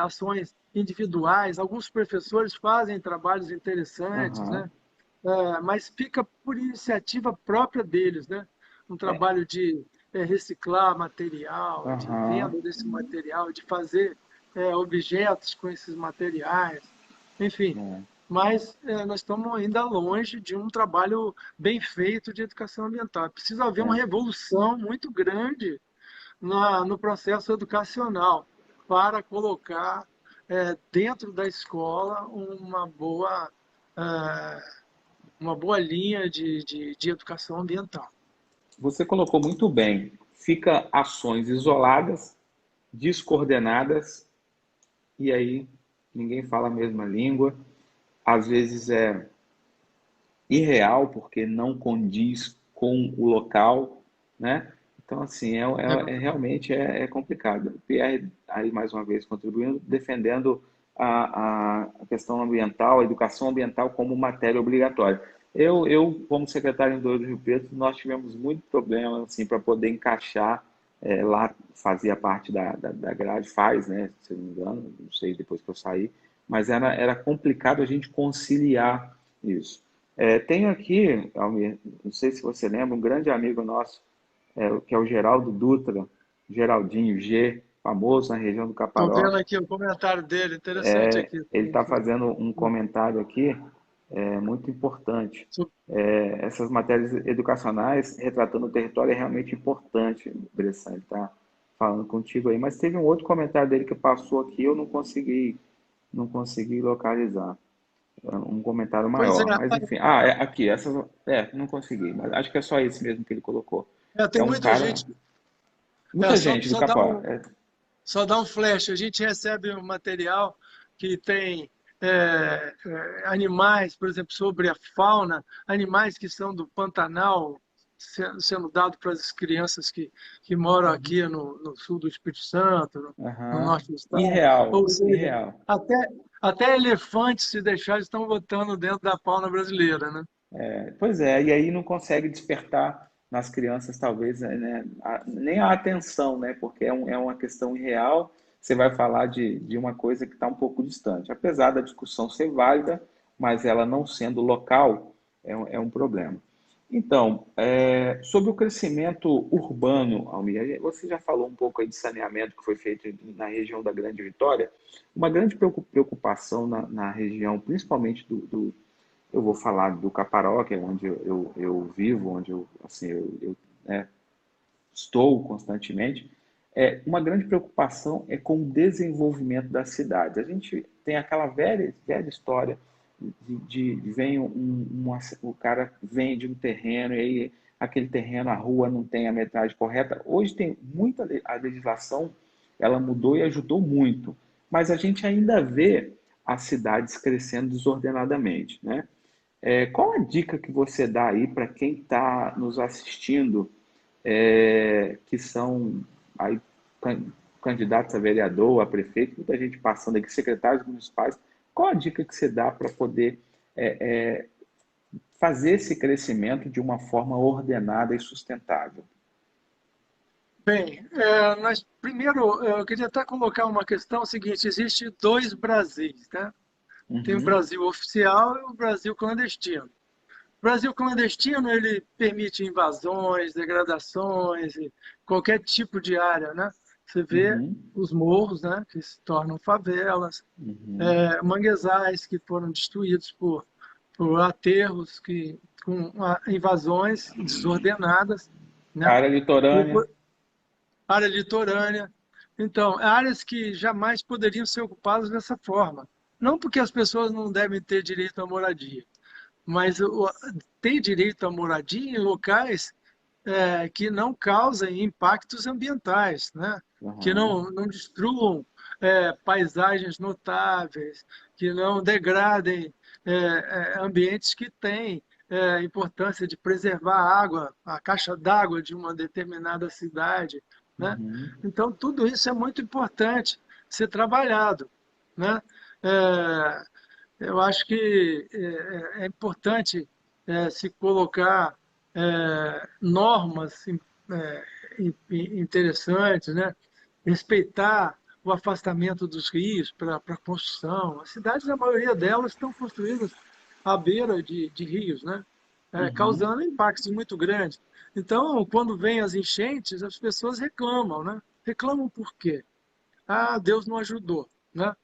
Ações individuais. Alguns professores fazem trabalhos interessantes, Aham. né? Mas fica por iniciativa própria deles, né? Um trabalho de reciclar material, de Aham. venda desse material, de fazer objetos com esses materiais, enfim. É. Mas nós estamos ainda longe de um trabalho bem feito de educação ambiental. É preciso haver uma É. revolução muito grande no processo educacional para colocar dentro da escola uma boa linha de educação ambiental. Você colocou muito bem. Fica ações isoladas, descoordenadas, e aí ninguém fala a mesma língua. Às vezes é irreal, porque não condiz com o local, né? Então, assim, realmente é complicado. O Pierre, aí mais uma vez contribuindo, defendendo a questão ambiental, a educação ambiental como matéria obrigatória. Como secretário em 2 do Rio Preto, nós tivemos muito problema assim, para poder encaixar, lá fazia parte da grade, faz, né, se não me engano, não sei depois que eu saí, mas era complicado a gente conciliar isso. Tenho aqui, Almir, não sei se você lembra, um grande amigo nosso, que é o Geraldo Dutra, Geraldinho G, famoso na região do Estou Caparó. vendo aqui o comentário dele, interessante aqui. Ele está fazendo um comentário aqui muito importante. Essas matérias educacionais retratando o território é realmente importante, Bressan, ele está falando contigo aí. Mas teve um outro comentário dele que passou aqui, eu não consegui localizar um comentário Pois é, maior. Mas enfim, aqui, não consegui, mas acho que é só esse mesmo que ele colocou. É tem um muita cara, gente. muita Só, gente do Caparó. só dá um flash. A gente recebe um material que tem animais, por exemplo, sobre a fauna, animais que são do Pantanal, sendo dado para as crianças que moram aqui no sul do Espírito Santo, no Aham. norte do estado. Irreal, Ou seja, irreal. até, até elefantes, se deixar, estão botando dentro da fauna brasileira, né? Pois é, e aí não consegue despertar nas crianças, talvez, né, nem a atenção, né? Porque é uma questão irreal. Você vai falar de uma coisa que está um pouco distante. Apesar da discussão ser válida, mas ela não sendo local, é um problema. Então, sobre o crescimento urbano, Almir, você já falou um pouco aí de saneamento que foi feito na região da Grande Vitória. Uma grande preocupação na região, principalmente eu vou falar do Caparó, que é onde eu vivo, onde assim, né, estou constantemente. Uma grande preocupação é com o desenvolvimento das cidades. A gente tem aquela velha, velha história vem o cara vende um terreno e aí aquele terreno, a rua não tem a metragem correta. Hoje tem muita a legislação, ela mudou e ajudou muito, mas a gente ainda vê as cidades crescendo desordenadamente, né? Qual a dica que você dá aí para quem está nos assistindo, que são aí candidatos a vereador, a prefeito, muita gente passando aqui, secretários municipais? Qual a dica que você dá para poder fazer esse crescimento de uma forma ordenada e sustentável? Bem, primeiro eu queria até colocar uma questão seguinte: existe dois Brasis, né? Tem o Uhum, Brasil oficial e o Brasil clandestino. O Brasil clandestino ele permite invasões, degradações, e qualquer tipo de área, né? Você vê uhum, os morros, né, que se tornam favelas, uhum. manguezais que foram destruídos por aterros com invasões desordenadas, A né? área E litorânea. área litorânea. Então, áreas que jamais poderiam ser ocupadas dessa forma. Não porque as pessoas não devem ter direito à moradia, mas ter direito à moradia em locais que não causem impactos ambientais, né? Que Uhum, não destruam paisagens notáveis, que não degradem ambientes que têm importância de preservar a água, a caixa d'água de uma determinada cidade, né? uhum. Então, tudo isso é muito importante ser trabalhado, né? É, eu acho que é importante se colocar normas interessantes, né? Respeitar o afastamento dos rios para construção. As cidades, a maioria delas, estão construídas à beira de rios, né? Uhum. Causando impactos muito grandes. Então, quando vem as enchentes, as pessoas reclamam, né? Reclamam por quê? Ah, Deus não ajudou, né?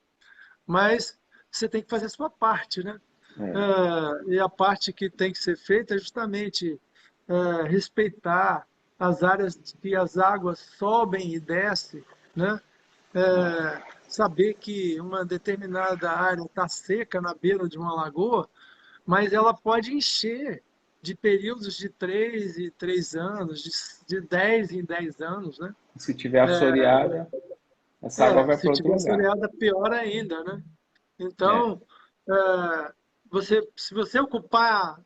Mas você tem que fazer a sua parte, né? É, E a parte que tem que ser feita é justamente respeitar as áreas que as águas sobem e descem, né? Saber que uma determinada área está seca na beira de uma lagoa, mas ela pode encher de períodos de 3 em 3 anos, de 10 em 10 anos, né? se tiver assoreada, essa água vai Se para outro tiver lugar. soleada, pior ainda, né? É, Então, se você ocupar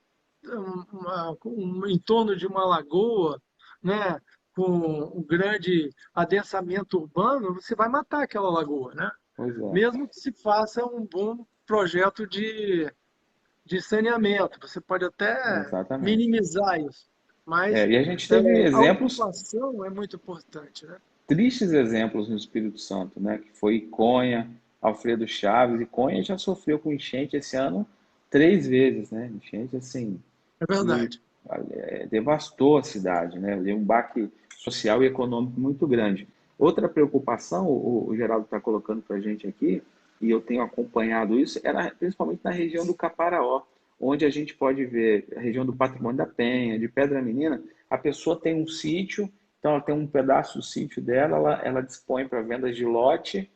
em torno de uma lagoa, né, com um grande adensamento urbano, você vai matar aquela lagoa, né? pois é, Mesmo que se faça um bom projeto de saneamento, você pode até exatamente. minimizar isso, mas E a gente teve a exemplos, ocupação é muito importante, né? tristes exemplos no Espírito Santo, né? Que foi Conha, Alfredo Chaves, e Conha já sofreu com enchente esse ano 3 vezes, né? Enchente assim, É que verdade. devastou a cidade, né? Deu um baque social e econômico muito grande. Outra preocupação, o Geraldo está colocando para a gente aqui, e eu tenho acompanhado isso, era principalmente na região do Caparaó, onde a gente pode ver a região do Patrimônio da Penha, de Pedra Menina, a pessoa tem um sítio, então ela tem um pedaço do sítio dela, ela dispõe para vendas de lote,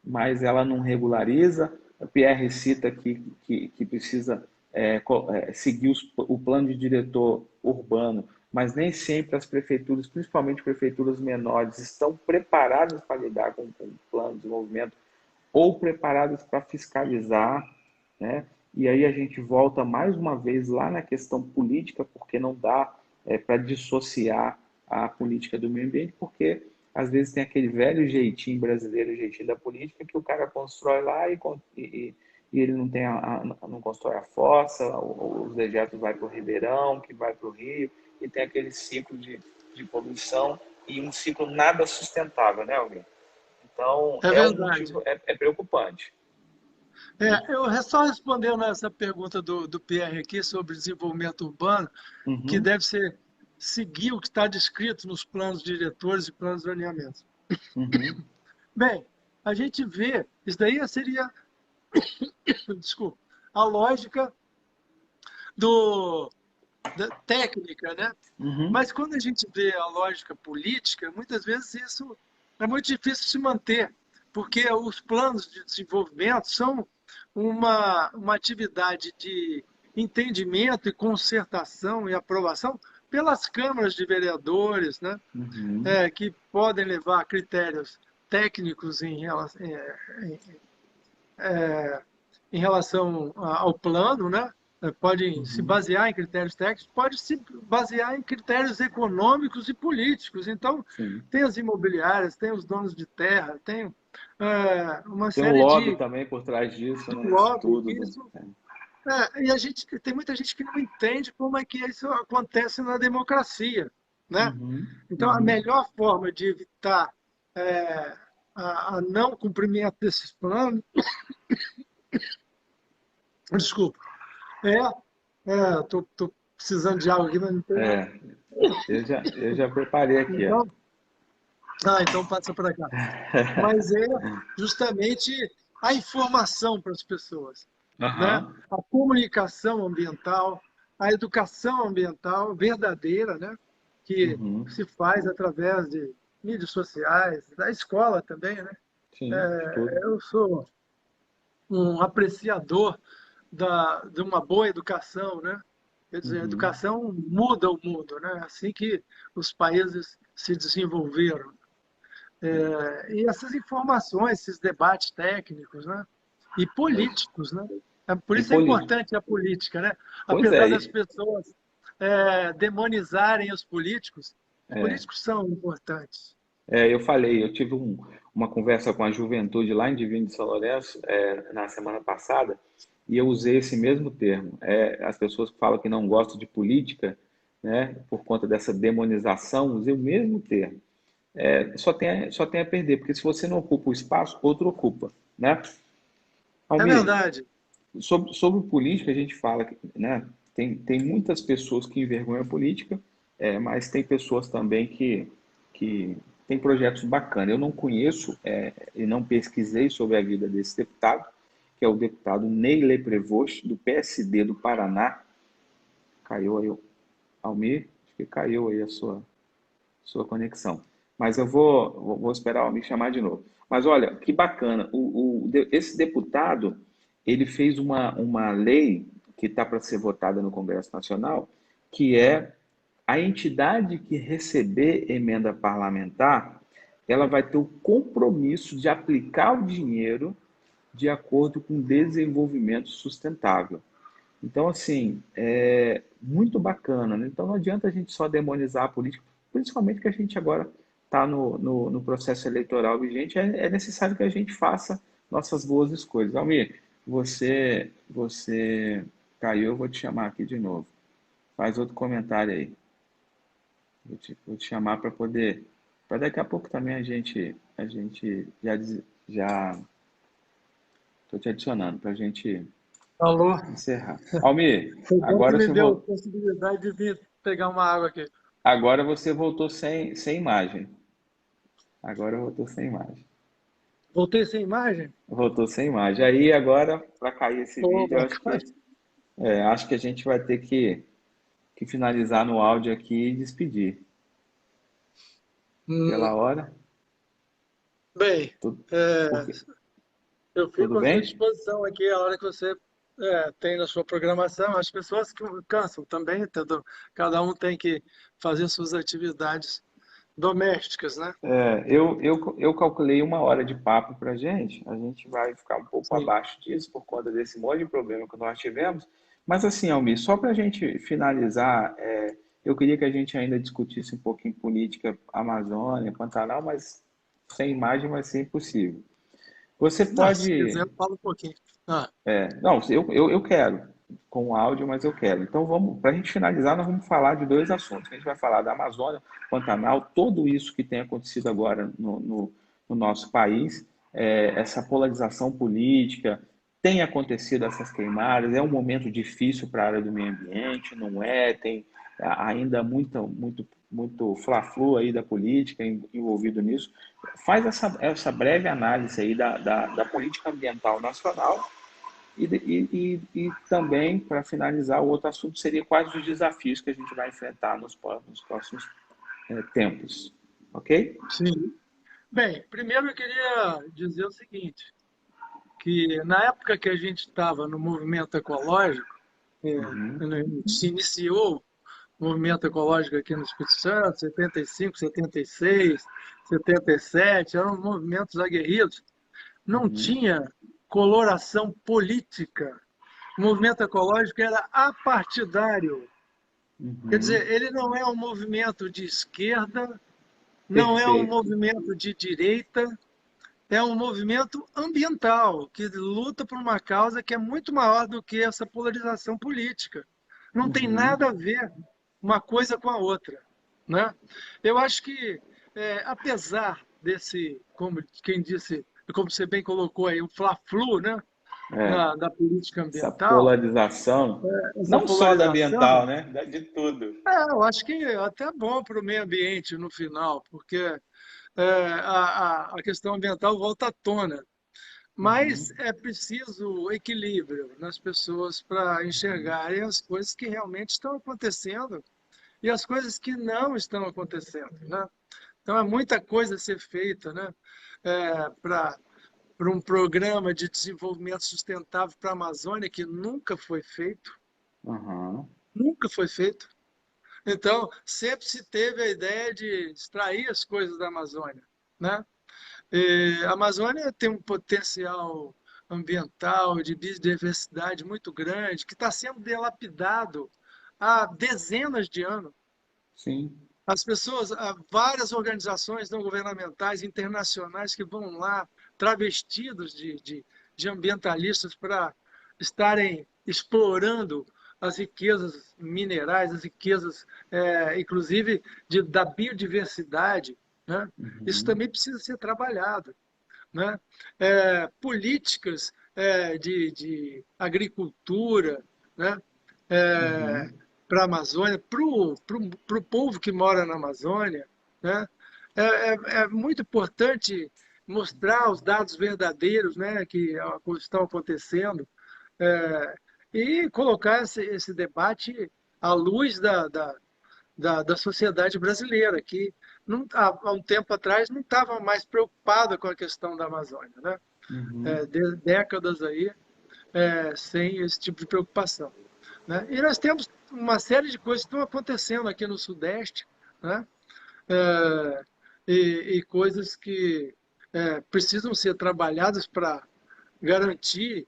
mas ela não regulariza. A Pierre cita que precisa seguir o plano de diretor urbano, mas nem sempre as prefeituras, principalmente prefeituras menores, estão preparadas para lidar com o plano de desenvolvimento ou preparadas para fiscalizar, né? E aí a gente volta mais uma vez lá na questão política, porque não dá para dissociar a política do meio ambiente, porque às vezes tem aquele velho jeitinho brasileiro, jeitinho da política, que o cara constrói lá e ele não, não constrói a fossa, os dejetos vai para o Ribeirão, que vai para o Rio, e tem aquele ciclo de poluição e um ciclo nada sustentável, né, alguém? Então, É é um verdade. motivo, é preocupante. Eu só respondendo essa pergunta do Pierre aqui sobre desenvolvimento urbano, que Uhum, deve ser seguir o que está descrito nos planos diretores e planos de alinhamento. uhum, Bem, a gente vê, isso daí seria, desculpa, a lógica do, da técnica, né? uhum, Mas quando a gente vê a lógica política, muitas vezes isso é muito difícil de se manter, porque os planos de desenvolvimento são uma atividade de entendimento e concertação e aprovação pelas câmaras de vereadores, né? uhum. Que podem levar a critérios técnicos em relação ao plano, né? Podem se Uhum. basear em critérios técnicos, pode se basear em critérios econômicos e políticos. Então, Sim. tem as imobiliárias, tem os donos de terra, tem uma Tem um série lobby de também por trás disso, né? lobby. Estudo. Isso, e a gente tem muita gente que não entende como é que isso acontece na democracia, né? Uhum, Então, a uhum. melhor forma de evitar é, a não cumprimento desses planos, desculpa, tô precisando de água aqui, mas não tem água. É, eu já preparei aqui, ó. Então, então passa para cá. Mas é justamente a informação para as pessoas, né? Aham. A comunicação ambiental, a educação ambiental verdadeira, né? Que Uhum. se faz através de mídias sociais, da escola também, né? Sim, de tudo. Eu sou um apreciador de uma boa educação, né? Quer dizer, a Uhum. educação muda o mundo, né? Assim que os países se desenvolveram. E essas informações, esses debates técnicos, né? E políticos, né? Por E isso é político. importante a política, né? Pois Apesar é, das pessoas demonizarem os é, políticos são importantes. eu falei, eu tive uma conversa com a juventude lá em Divino de São Lourenço, na semana passada, e eu usei esse mesmo termo. As pessoas que falam que não gostam de política, né, por conta dessa demonização, usei o mesmo termo. Só tem a perder, porque se você não ocupa o espaço, outro ocupa, né? É Almir, verdade. sobre política, a gente fala que, né, tem muitas pessoas que envergonham a política, mas tem pessoas também que têm projetos bacanas. Eu não conheço e não pesquisei sobre a vida desse deputado, que é o deputado Ney Leprevost, do PSD do Paraná. Caiu aí, Almir, acho que caiu aí a sua conexão. Mas eu vou esperar o me chamar de novo. Mas olha, que bacana. Esse deputado, ele fez uma lei que está para ser votada no Congresso Nacional, que é a entidade que receber emenda parlamentar, ela vai ter o compromisso de aplicar o dinheiro de acordo com o desenvolvimento sustentável. Então, assim, é muito bacana, né? Então, não adianta a gente só demonizar a política, principalmente que a gente agora está no processo eleitoral vigente, é necessário que a gente faça nossas boas escolhas. Almir, você caiu, eu vou te chamar aqui de novo. Faz outro comentário aí. Vou te chamar para daqui a pouco também a gente já estou te adicionando para a gente Alô? encerrar. Almir, Foi bom que agora me você deu a voltou. possibilidade de vir pegar uma água aqui. Agora você voltou sem imagem. Agora voltou sem imagem. Voltei sem imagem? Voltou sem imagem. Aí agora, para cair esse Pô, vídeo, eu acho que a gente vai ter que finalizar no áudio aqui e despedir. hum, Pela hora, bem, tudo, é, porque, eu tudo fico à sua bem? disposição aqui a hora que você tem na sua programação. As pessoas que cansam também, cada um tem que fazer suas atividades domésticas, né? Eu calculei 1 hora de papo para gente. A gente vai ficar um pouco Sim. abaixo disso por conta desse monte de problema que nós tivemos. Mas assim, Almir, só para a gente finalizar, eu queria que a gente ainda discutisse um pouquinho política Amazônia, Pantanal, mas sem imagem vai ser impossível. Você Se quiser, pode. eu falo um pouquinho. Ah, Não, eu quero, com áudio, mas eu quero. Então, vamos, para a gente finalizar, nós vamos falar de dois assuntos. A gente vai falar da Amazônia, Pantanal, tudo isso que tem acontecido agora no nosso país, essa polarização política. tem acontecido essas queimadas, é um momento difícil para a área do meio ambiente, não é? Tem ainda muito fla-flu aí da política envolvido nisso. Faz essa breve análise aí da política ambiental nacional e também, para finalizar, o outro assunto seria quais os desafios que a gente vai enfrentar nos próximos tempos. Ok? Sim. Bem, primeiro eu queria dizer o seguinte, que na época que a gente estava no movimento ecológico, Uhum, se iniciou o movimento ecológico aqui no Espírito Santo, 75, 76, 77, eram movimentos aguerridos, não uhum, tinha coloração política. O movimento ecológico era apartidário. Quer uhum. dizer, ele não é um movimento de esquerda, não é um Perfeito. movimento de direita, é um movimento ambiental que luta por uma causa que é muito maior do que essa polarização política. Não tem Uhum, nada a ver uma coisa com a outra, né? Eu acho que, apesar desse, como quem disse, como você bem colocou aí, o fla-flu, né, é. da política Essa ambiental, polarização, essa não só da polarização, ambiental, né? De tudo. eu acho que é até bom para o meio ambiente no final, porque a questão ambiental volta à tona. Mas Uhum, é preciso equilíbrio nas pessoas para enxergarem as coisas que realmente estão acontecendo e as coisas que não estão acontecendo, né? Então, há muita coisa a ser feita, né? Para um programa de desenvolvimento sustentável para a Amazônia que nunca foi feito, uhum, nunca foi feito. Então, sempre se teve a ideia de extrair as coisas da Amazônia, né? A Amazônia tem um potencial ambiental, de biodiversidade muito grande, que está sendo dilapidado há dezenas de anos. sim. As pessoas, há várias organizações não governamentais, internacionais, que vão lá travestidos de ambientalistas para estarem explorando as riquezas minerais, as riquezas, inclusive, da biodiversidade, né? Isso Uhum, também precisa ser trabalhado, né? Políticas de agricultura, né? uhum, Para a Amazônia, para o povo que mora na Amazônia, né? É muito importante mostrar os dados verdadeiros, né, que estão acontecendo, é, e colocar esse debate à luz da sociedade brasileira, que não, há um tempo atrás não estava mais preocupada com a questão da Amazônia, né? uhum. Décadas aí sem esse tipo de preocupação, né? E nós temos uma série de coisas que estão acontecendo aqui no Sudeste, né? É, e coisas que precisam ser trabalhadas para garantir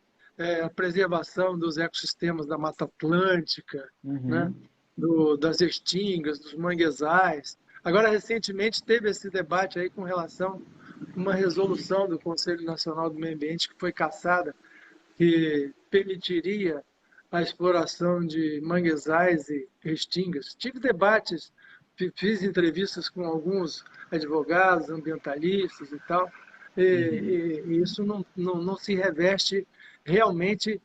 a preservação dos ecossistemas da Mata Atlântica, né? Uhum. Das extingas, dos manguezais. Agora, recentemente, teve esse debate aí com relação a uma resolução do Conselho Nacional do Meio Ambiente que foi cassada, que permitiria a exploração de manguezais e restingas. Tive debates, fiz entrevistas com alguns advogados, ambientalistas e tal, Uhum. e isso não se reveste realmente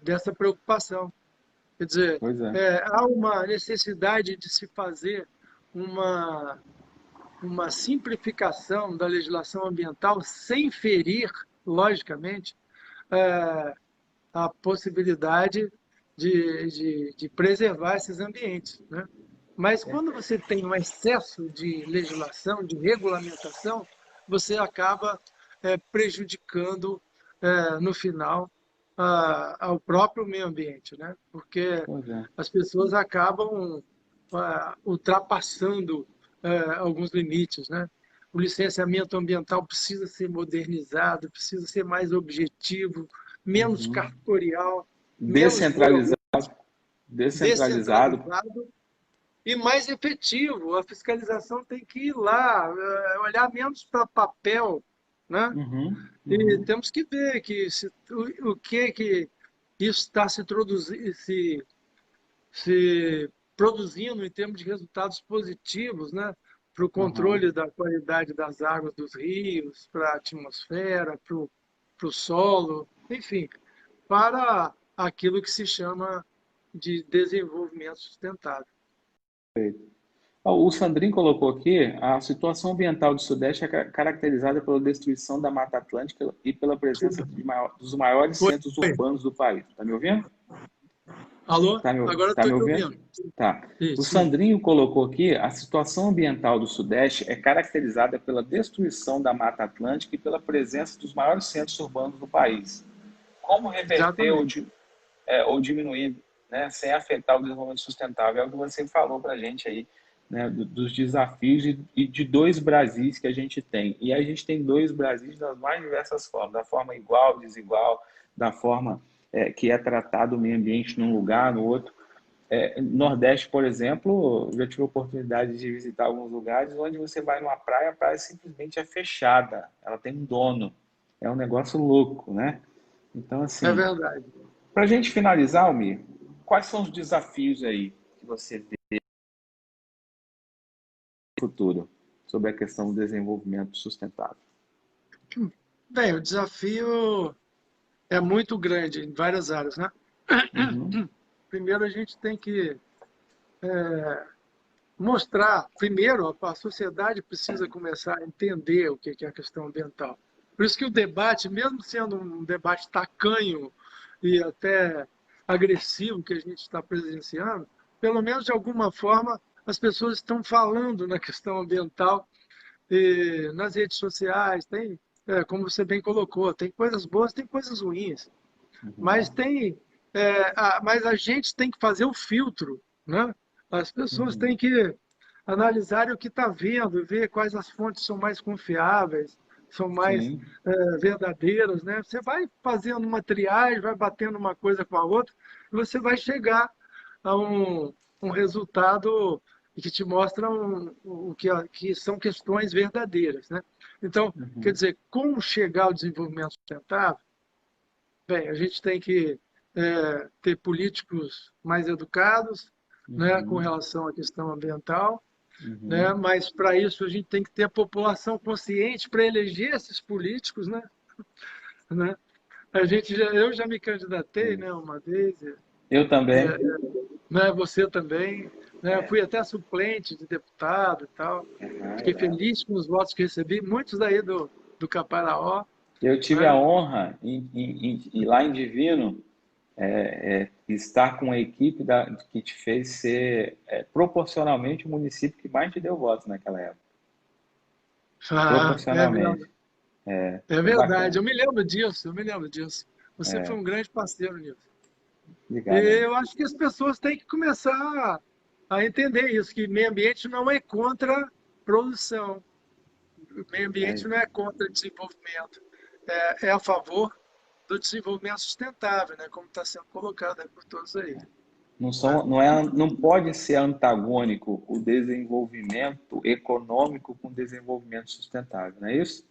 dessa preocupação. Quer dizer, Pois é. há uma necessidade de se fazer uma, uma simplificação da legislação ambiental sem ferir, logicamente, é, a possibilidade de preservar esses ambientes, né? Mas quando você tem um excesso de legislação, de regulamentação, você acaba prejudicando, no final, ao próprio meio ambiente, né? Porque Pois é. as pessoas acabam ultrapassando alguns limites, né? O licenciamento ambiental precisa ser modernizado, precisa ser mais objetivo, menos Uhum. cartorial, menos Descentralizado, burocrático, descentralizado. descentralizado e mais efetivo. A fiscalização tem que ir lá, olhar menos para papel, né? Uhum. E Uhum. temos que ver o que isso está se produzindo em termos de resultados positivos, né? Para o Uhum. controle da qualidade das águas dos rios, para a atmosfera, para o solo. enfim, para aquilo que se chama de desenvolvimento sustentável. Ó, o Sandrin colocou aqui, a situação ambiental do Sudeste é caracterizada pela destruição da Mata Atlântica e pela presença dos maiores Oi, centros urbanos do país. Está me ouvindo? alô? Tá me, Agora tá estou me te ouvindo? ouvindo. Tá. O Isso, sim. Sandrinho colocou aqui, a situação ambiental do Sudeste é caracterizada pela destruição da Mata Atlântica e pela presença dos maiores centros urbanos do país. Como reverter Exatamente. ou diminuir, né, sem afetar o desenvolvimento sustentável? É o que você falou para a gente aí, né, dos desafios e de dois Brasis que a gente tem. E a gente tem dois Brasis das mais diversas formas, da forma igual, desigual, da forma que é tratado o meio ambiente num lugar, no outro. Nordeste, por exemplo, eu já tive a oportunidade de visitar alguns lugares onde você vai numa praia, a praia simplesmente é fechada, ela tem um dono. É um negócio louco, né? Então, É assim, verdade. para a gente finalizar, Almir, quais são os desafios aí que você vê no futuro sobre a questão do desenvolvimento sustentável? Bem, o desafio é muito grande em várias áreas, né? Uhum, Primeiro, a gente tem que mostrar, primeiro, a sociedade precisa começar a entender o que é a questão ambiental. Por isso que o debate, mesmo sendo um debate tacanho e até agressivo que a gente está presenciando, pelo menos de alguma forma as pessoas estão falando na questão ambiental e nas redes sociais, tem, como você bem colocou, tem coisas boas, tem coisas ruins, mas uhum, tem, mas a gente tem que fazer o filtro, né? As pessoas têm uhum. que analisar o que está vendo, ver quais as fontes são mais confiáveis, são mais Sim. verdadeiras, né? Você vai fazendo uma triagem, vai batendo uma coisa com a outra, e você vai chegar a um resultado que te mostra o que são questões verdadeiras, né? Então, quer Uhum, dizer, como chegar ao desenvolvimento sustentável? Bem, a gente tem que ter políticos mais educados, né, com uhum, relação à questão ambiental, né, uhum. mas para isso a gente tem que ter a população consciente para eleger esses políticos, né? Eu já me candidatei, né, uma vez, Eu também. né, você também, né, fui até suplente de deputado e tal. Ah, Fiquei legal. feliz com os votos que recebi, muitos daí do Caparaó, Eu tive a né? honra, lá em Divino, estar com a equipe que te fez ser proporcionalmente o município que mais te deu votos naquela época. Ah, é mesmo. Proporcionalmente. É Foi verdade, bacana. eu me lembro disso, eu me lembro disso. Você foi um grande parceiro nisso. E Obrigado, amigo. eu acho que as pessoas têm que começar a entender isso, que meio ambiente não é contra produção, o meio É, ambiente não é contra desenvolvimento, é a favor do desenvolvimento sustentável, né, como está sendo colocado aí por todos aí. Né? não pode ser antagônico o desenvolvimento econômico com o desenvolvimento sustentável, não é isso?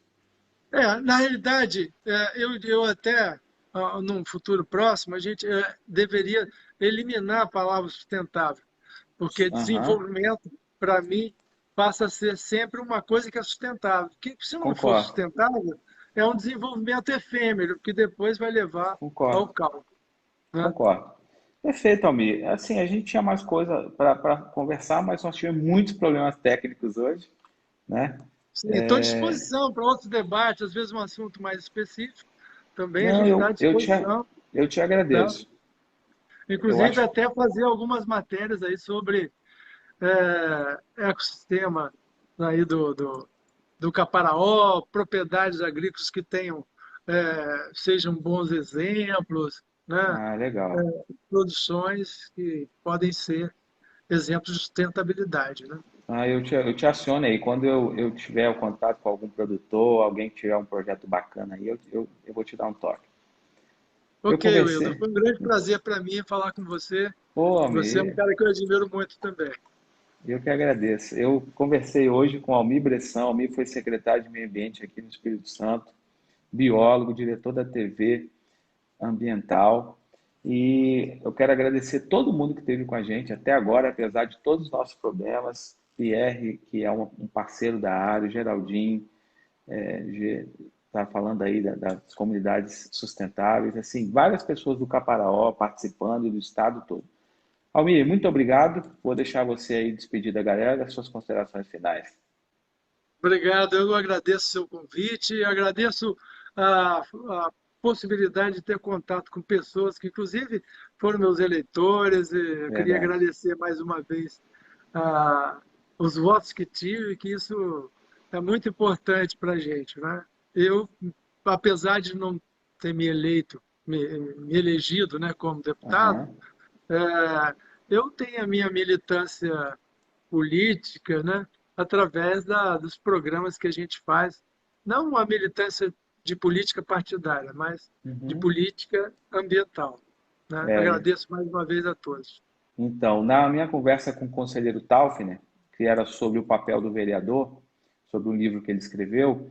Na realidade, eu até, num futuro próximo, a gente deveria eliminar a palavra sustentável, porque Aham, desenvolvimento, para mim, passa a ser sempre uma coisa que é sustentável. Que se não for concordo, sustentável, é um desenvolvimento efêmero, que depois vai levar ao concordo, caos. Né? concordo. Perfeito, Almir. Assim, a gente tinha mais coisa para conversar, mas nós tivemos muitos problemas técnicos hoje, né? Estou à disposição para outros debates, às vezes um assunto mais específico, também a Não, gente está à disposição. eu te Tá? agradeço. Eu Inclusive, acho. até fazer algumas matérias aí sobre ecossistema aí do Caparaó, propriedades agrícolas que tenham, sejam bons exemplos, né? Ah, legal. Produções que podem ser exemplos de sustentabilidade, né? Ah, eu te aciono aí. Quando eu tiver o contato com algum produtor, alguém que tiver um projeto bacana aí, eu vou te dar um toque. Eu Ok, Wilda, conversei. foi um grande prazer para mim falar com você. Pô, Você é um Almir, cara que eu admiro muito também. eu que agradeço. Eu conversei hoje com Almir Bressan. Almir foi secretário de Meio Ambiente aqui no Espírito Santo, biólogo, diretor da TV Ambiental. E eu quero agradecer todo mundo que esteve com a gente até agora, apesar de todos os nossos problemas. Pierre, que é um parceiro da área, Geraldinho, tá falando aí das comunidades sustentáveis, assim, várias pessoas do Caparaó participando e do estado todo. Almir, muito obrigado. Vou deixar você aí despedir da galera das suas considerações finais. Obrigado, eu agradeço o seu convite, agradeço a possibilidade de ter contato com pessoas que, inclusive, foram meus eleitores. E eu queria Verdade. agradecer mais uma vez ah, os votos que tive, que isso é muito importante para a gente, né? Eu, apesar de não ter me eleito, me elegido, né, como deputado, Aham. é, eu tenho a minha militância política, né, através dos programas que a gente faz, não uma militância de política partidária, mas de Uhum. política ambiental, né? É, Agradeço mais uma vez a todos. então, na minha conversa com o conselheiro Taufner, que era sobre o papel do vereador, sobre o livro que ele escreveu,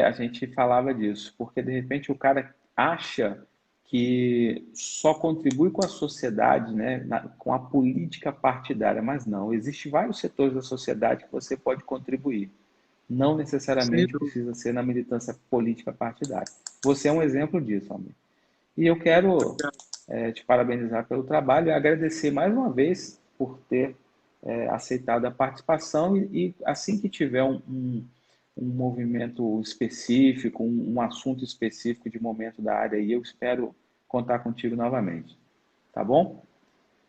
a gente falava disso, porque de repente o cara acha que só contribui com a sociedade, né, com a política partidária, mas não, existem vários setores da sociedade que você pode contribuir. Não Sem necessariamente dúvida. precisa ser na militância política partidária. Você é um exemplo disso, amigo. E eu quero te parabenizar pelo trabalho e agradecer mais uma vez por ter aceitado a participação e assim que tiver um movimento específico, um assunto específico de momento da área aí, eu espero contar contigo novamente. Tá bom?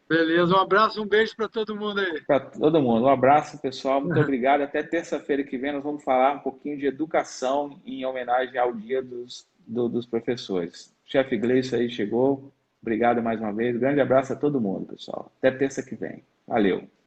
Beleza, um abraço, um beijo para todo mundo aí. Para todo mundo. Um abraço, pessoal. Muito obrigado. Até terça-feira que vem nós vamos falar um pouquinho de educação em homenagem ao Dia dos Professores. O chefe Gleison aí chegou. Obrigado mais uma vez. Grande abraço a todo mundo, pessoal. Até terça que vem. Valeu.